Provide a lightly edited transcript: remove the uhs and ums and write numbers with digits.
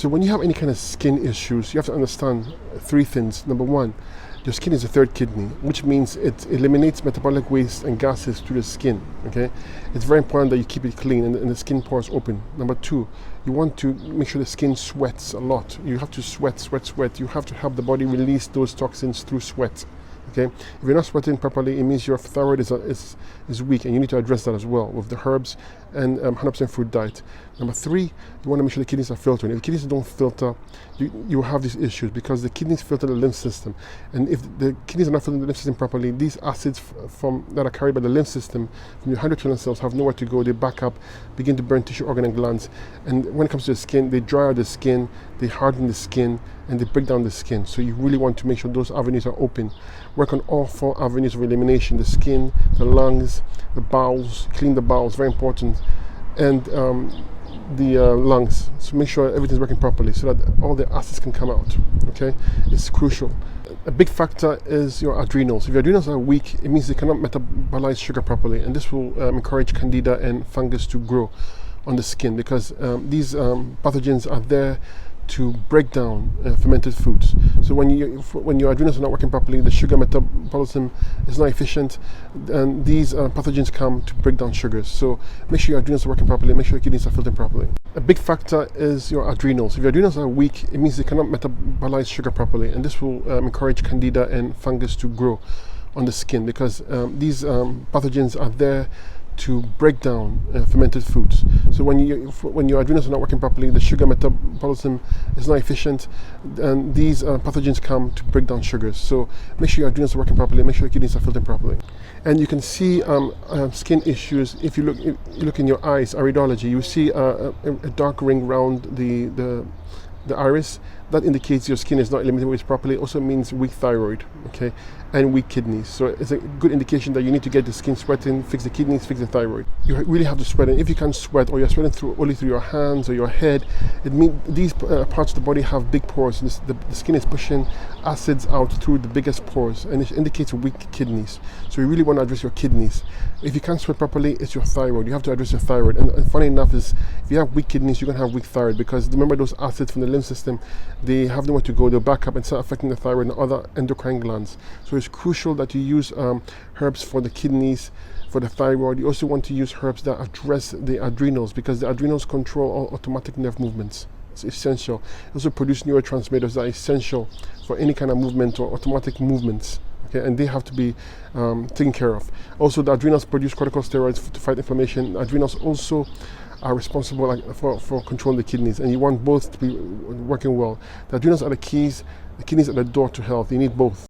So when you have any kind of skin issues, you have to understand three things. Number one, your skin is a third kidney, which means it eliminates metabolic waste and gases through the skin. Okay, it's very important that you keep it clean and the skin pores open. Number two, you want to make sure the skin sweats a lot. You have to sweat. You have to help the body release those toxins through sweat. Okay, if you're not sweating properly, it means your thyroid is weak, and you need to address that as well with the herbs and 100% fruit diet. Number three, you want to make sure the kidneys are filtering. If the kidneys don't filter, you have these issues because the kidneys filter the lymph system, and if the kidneys are not filtering the lymph system properly, these acids that are carried by the lymph system from your hydrochelin cells have nowhere to go. They back up, begin to burn tissue, organ, and glands, and when it comes to the skin, they dry out the skin, they harden the skin, and they break down the skin. So you really want to make sure those avenues are open. Work on all four avenues of elimination: the skin, the lungs, the bowels. Clean the bowels, very important, and the lungs. So make sure everything's working properly so that all the acids can come out. Okay, it's crucial. A big factor is your adrenals. If your adrenals are weak, it means they cannot metabolize sugar properly, and this will encourage candida and fungus to grow on the skin because these pathogens are there to break down fermented foods. So when your adrenals are not working properly, the sugar metabolism is not efficient, and these pathogens come to break down sugars. So make sure your adrenals are working properly, make sure your kidneys are filtering properly. A big factor is your adrenals. If your adrenals are weak, it means they cannot metabolize sugar properly, and this will encourage candida and fungus to grow on the skin because these pathogens are there to break down fermented foods. So when your adrenals are not working properly, the sugar metabolism is not efficient, and these pathogens come to break down sugars. So make sure your adrenals are working properly, make sure your kidneys are filtering properly. And you can see skin issues if you look in your eyes, iridology. You see a dark ring around the iris. That indicates your skin is not eliminating waste properly. It also means weak thyroid, okay, and weak kidneys. So it's a good indication that you need to get the skin sweating, fix the kidneys, fix the thyroid. You really have to sweat, and if you can't sweat, or you're sweating only through your hands or your head, it means these parts of the body have big pores. And the skin is pushing acids out through the biggest pores, and it indicates weak kidneys. So you really want to address your kidneys. If you can't sweat properly, it's your thyroid. You have to address your thyroid. And funny enough is, if you have weak kidneys, you're going to have weak thyroid because remember those acids from the lymph system, they have nowhere to go. They'll back up and start affecting the thyroid and other endocrine glands. So it's crucial that you use herbs for the kidneys, for the thyroid. You also want to use herbs that address the adrenals because the adrenals control all automatic nerve movements. It's essential. It also produce neurotransmitters that are essential for any kind of movement or automatic movements. Okay, and they have to be taken care of. Also, the adrenals produce corticosteroids to fight inflammation. The adrenals also are responsible for controlling the kidneys, and you want both to be working well. The adrenals are the keys, the kidneys are the door to health. You need both.